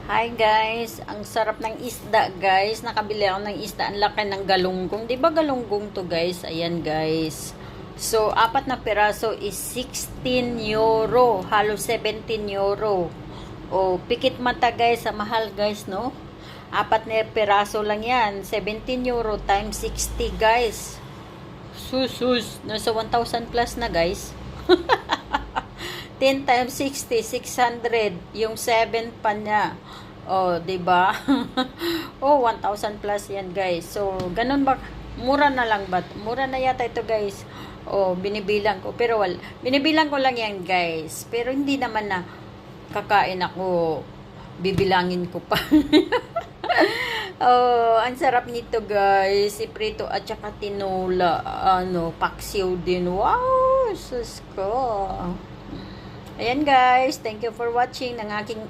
Hi guys, ang sarap ng isda guys. Nakabili ako ng isda, ang laki ng galunggong. 'Di ba galunggong to guys? Ayan guys. So, apat na piraso is 16 euro, halos 17 euro. O, pikit mata guys, sa mahal guys, no? Apat na piraso lang yan, 17 euro times 60 guys. Sus, nasa 1,000 plus na guys. 10 times 60, 600. Yung 7 pa niya. Oh, 'di ba? Oh, 1,000 plus 'yan, guys. So, ganun ba? Mura na lang ba? Mura na yata ito, guys. Oh, binibilang ko. Pero binibilang ko lang 'yan, guys. Pero hindi naman na kakain ako. Bibilangin ko pa. Oh, ang sarap nito, guys. Iprito at saka tinola. Paksiw din. Wow, sus ko. Ayan guys, thank you for watching ng aking